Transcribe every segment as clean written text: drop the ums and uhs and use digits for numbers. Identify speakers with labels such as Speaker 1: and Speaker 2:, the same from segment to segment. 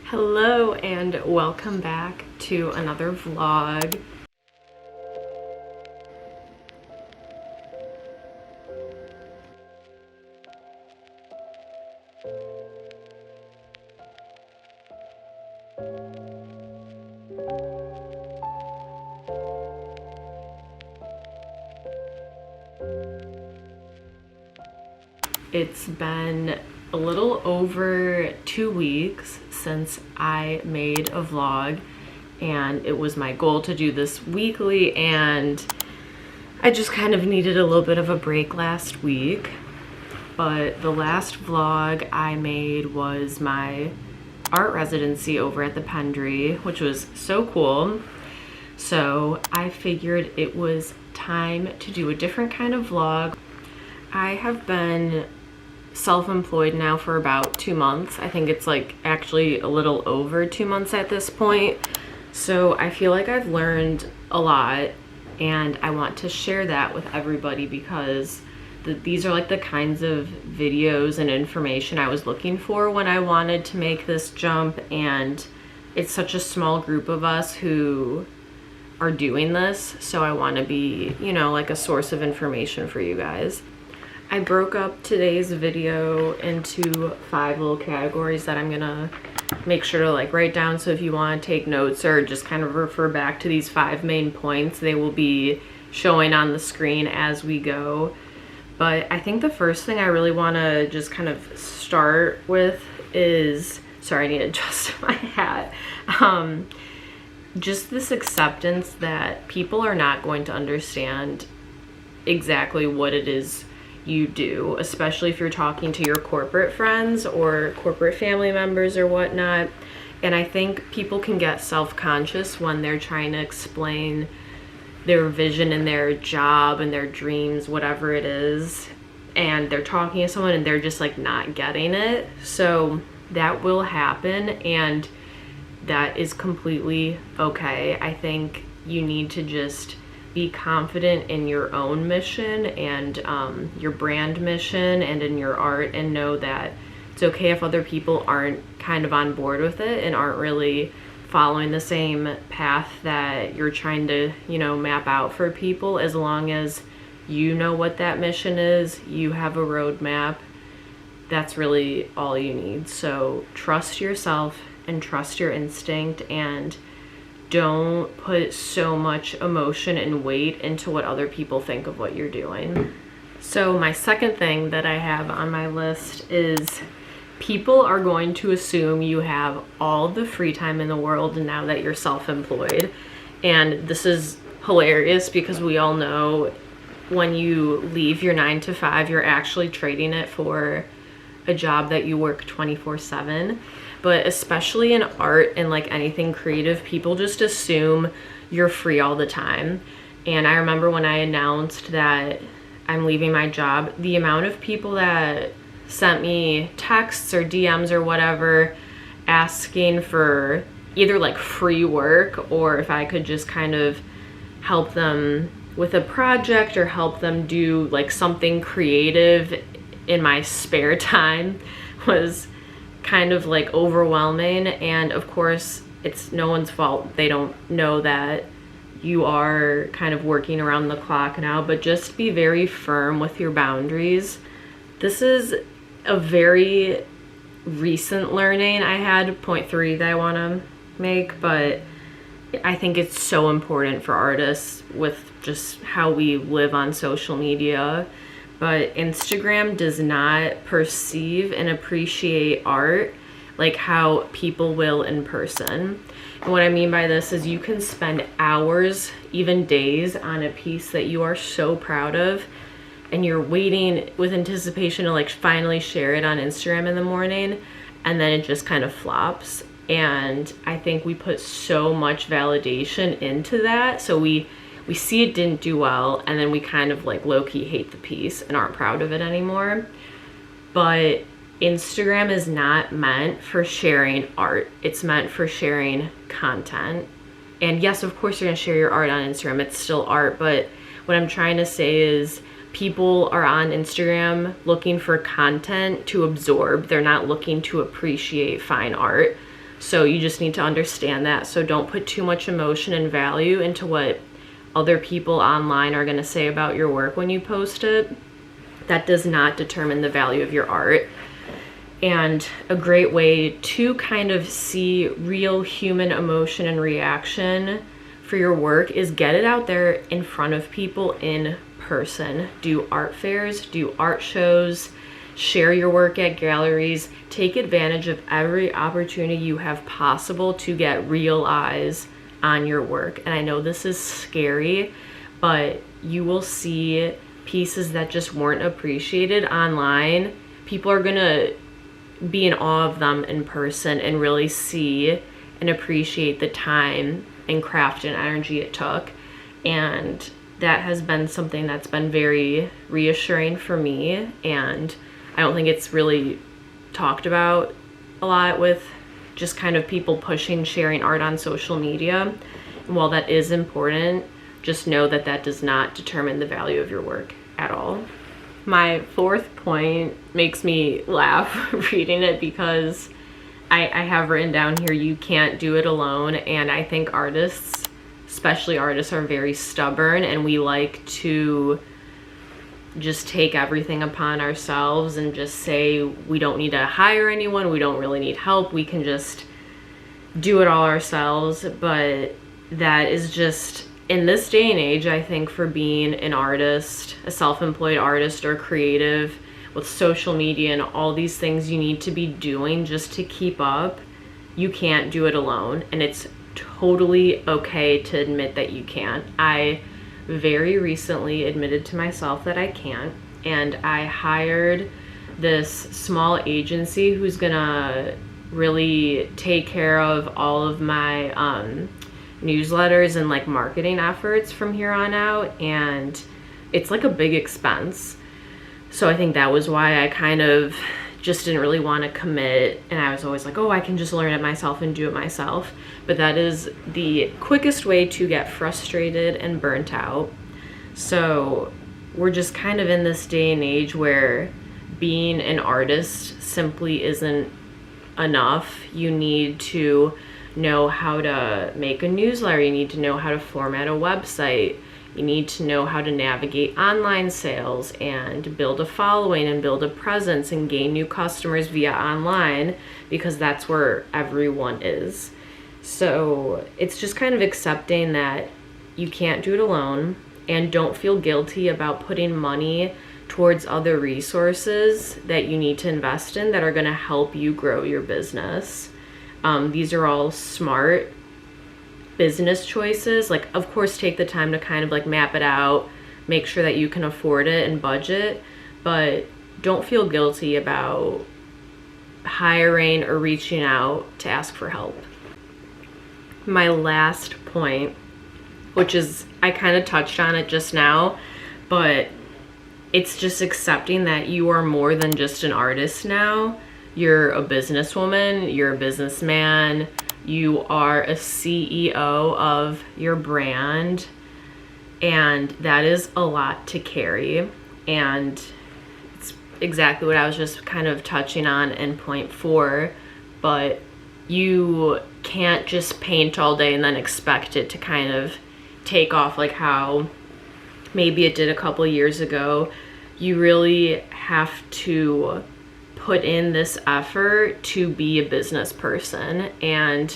Speaker 1: Hello and welcome back to another vlog. It's been a little over 2 weeks since I made a vlog, and it was my goal to do this weekly, and I just kind of needed a little bit of a break last week. But the last vlog I made was my art residency over at the Pendry, which was so cool. So I figured it was time to do a different kind of vlog. I have been self-employed now for about 2 months. I think it's like actually a little over 2 months at this point. So I feel like I've learned a lot, and I want to share that with everybody because these are like the kinds of videos and information I was looking for when I wanted to make this jump. And it's such a small group of us who are doing this, so I want to be, you know, like a source of information for you guys. I broke up today's video into 5 little categories that I'm gonna make sure to like write down, so if you want to take notes or just kind of refer back to these 5 main points, they will be showing on the screen as we go. But I think the first thing I really want to just kind of start with is, sorry, I need to adjust my hat. Just this acceptance that people are not going to understand exactly what it is you do, especially if you're talking to your corporate friends or corporate family members or whatnot. And I think people can get self-conscious when they're trying to explain their vision and their job and their dreams, whatever it is, and they're talking to someone and they're just like not getting it. So that will happen, and that is completely okay. I think you need to just be confident in your own mission and your brand mission and in your art, and know that it's okay if other people aren't kind of on board with it and aren't really following the same path that you're trying to, you know, map out for people. As long as you know what that mission is, you have a roadmap, that's really all you need. So trust yourself and trust your instinct, and don't put so much emotion and weight into what other people think of what you're doing. So my second thing that I have on my list is people are going to assume you have all the free time in the world now that you're self-employed. And this is hilarious because we all know when you leave your 9 to 5, you're actually trading it for a job that you work 24/7. But especially in art and like anything creative, people just assume you're free all the time. And I remember when I announced that I'm leaving my job, the amount of people that sent me texts or DMs or whatever asking for either like free work, or if I could just kind of help them with a project or help them do like something creative in my spare time, was kind of like overwhelming. And of course it's no one's fault, they don't know that you are kind of working around the clock now, but just be very firm with your boundaries. This is a very recent learning I had, point 3 that I want to make, but I think it's so important for artists with just how we live on social media. But Instagram does not perceive and appreciate art like how people will in person. And what I mean by this is you can spend hours, even days, on a piece that you are so proud of, and you're waiting with anticipation to like finally share it on Instagram in the morning, and then it just kind of flops. And I think we put so much validation into that, so we see it didn't do well, and then we kind of like low-key hate the piece and aren't proud of it anymore. But Instagram is not meant for sharing art, it's meant for sharing content. And yes, of course you're gonna share your art on Instagram, it's still art, but what I'm trying to say is people are on Instagram looking for content to absorb, they're not looking to appreciate fine art. So you just need to understand that. So don't put too much emotion and value into what other people online are going to say about your work when you post it. That does not determine the value of your art. And a great way to kind of see real human emotion and reaction for your work is get it out there in front of people in person. Do art fairs, do art shows, share your work at galleries, take advantage of every opportunity you have possible to get real eyes on your work. And I know this is scary, but you will see pieces that just weren't appreciated online. People are gonna be in awe of them in person and really see and appreciate the time and craft and energy it took. And that has been something that's been very reassuring for me, and I don't think it's really talked about a lot with just kind of people pushing sharing art on social media. And while that is important, just know that that does not determine the value of your work at all. My fourth point makes me laugh reading it because I have written down here, you can't do it alone. And I think artists, especially artists, are very stubborn, and we like to just take everything upon ourselves and just say we don't need to hire anyone, we don't really need help, we can just do it all ourselves. But that is just, in this day and age, I think for being an artist, a self-employed artist or creative, with social media and all these things you need to be doing just to keep up, you can't do it alone. And it's totally okay to admit that you can't. I very recently admitted to myself that I can't, and I hired this small agency who's gonna really take care of all of my newsletters and like marketing efforts from here on out, and it's like a big expense. So I think that was why I kind of just didn't really want to commit, and I was always like, oh, I can just learn it myself and do it myself. But that is the quickest way to get frustrated and burnt out. So we're just kind of in this day and age where being an artist simply isn't enough. You need to know how to make a newsletter, you need to know how to format a website, you need to know how to navigate online sales and build a following and build a presence and gain new customers via online, because that's where everyone is. So it's just kind of accepting that you can't do it alone, and don't feel guilty about putting money towards other resources that you need to invest in that are going to help you grow your business. These are all smart business choices. Like, of course, take the time to kind of like map it out, make sure that you can afford it and budget, but don't feel guilty about hiring or reaching out to ask for help. My last point, which is, I kind of touched on it just now, but it's just accepting that you are more than just an artist now. You're a businesswoman, you're a businessman, you are a CEO of your brand, and that is a lot to carry. And it's exactly what I was just kind of touching on in point 4, but you can't just paint all day and then expect it to kind of take off like how maybe it did a couple years ago. You really have to put in this effort to be a business person. And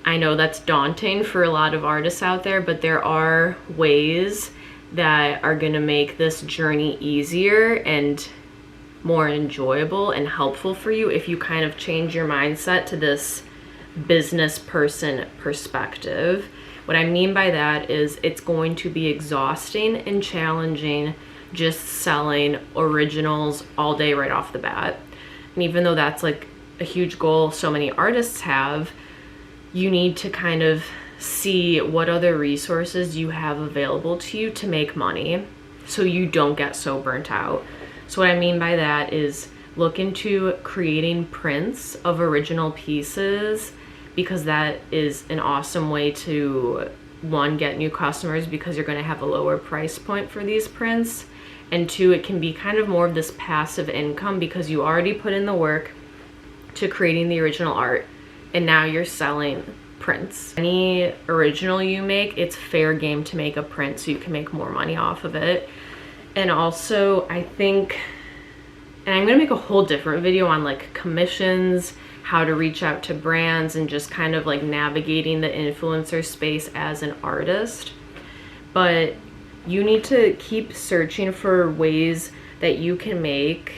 Speaker 1: I know that's daunting for a lot of artists out there, but there are ways that are going to make this journey easier and more enjoyable and helpful for you if you kind of change your mindset to this business person perspective. What I mean by that is it's going to be exhausting and challenging just selling originals all day right off the bat. And even though that's like a huge goal so many artists have, you need to kind of see what other resources you have available to you to make money so you don't get so burnt out. So what I mean by that is look into creating prints of original pieces, because that is an awesome way to, one, get new customers because you're going to have a lower price point for these prints, and 2, it can be kind of more of this passive income because you already put in the work to creating the original art and now you're selling prints. Any original you make, it's fair game to make a print so you can make more money off of it. And also, I think, and I'm gonna make a whole different video on like commissions, how to reach out to brands, and just kind of like navigating the influencer space as an artist. But you need to keep searching for ways that you can make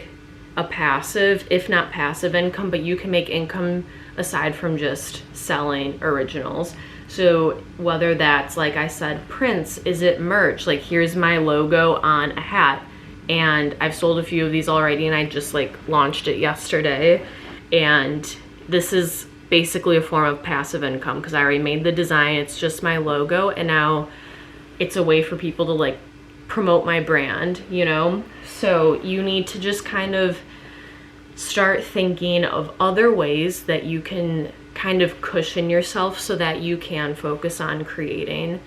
Speaker 1: a passive, if not passive income, but you can make income aside from just selling originals. So whether that's, like I said, prints, is it merch? Like, here's my logo on a hat, and I've sold a few of these already, and I just like launched it yesterday. And this is basically a form of passive income because I already made the design. It's just my logo, and now it's a way for people to like promote my brand, you know? So you need to just kind of start thinking of other ways that you can kind of cushion yourself so that you can focus on creating.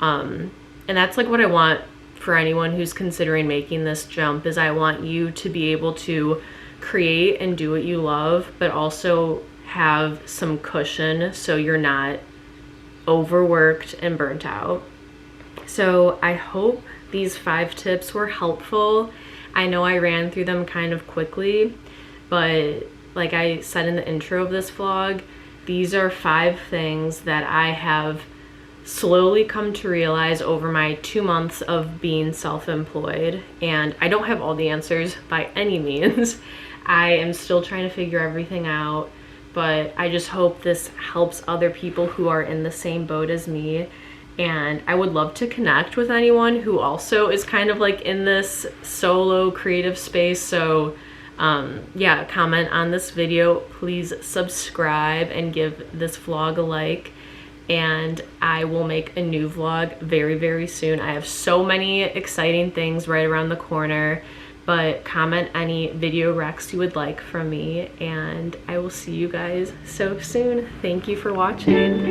Speaker 1: And that's like what I want for anyone who's considering making this jump, is I want you to be able to create and do what you love, but also have some cushion so you're not overworked and burnt out. So I hope these 5 tips were helpful. I know I ran through them kind of quickly, but like I said in the intro of this vlog, these are 5 things that I have slowly come to realize over my 2 months of being self-employed. And I don't have all the answers by any means. I am still trying to figure everything out, but I just hope this helps other people who are in the same boat as me. And I would love to connect with anyone who also is kind of like in this solo creative space. So yeah, comment on this video, please subscribe and give this vlog a like, and I will make a new vlog very, very soon. I have so many exciting things right around the corner, but comment any video recs you would like from me, and I will see you guys so soon. Thank you for watching.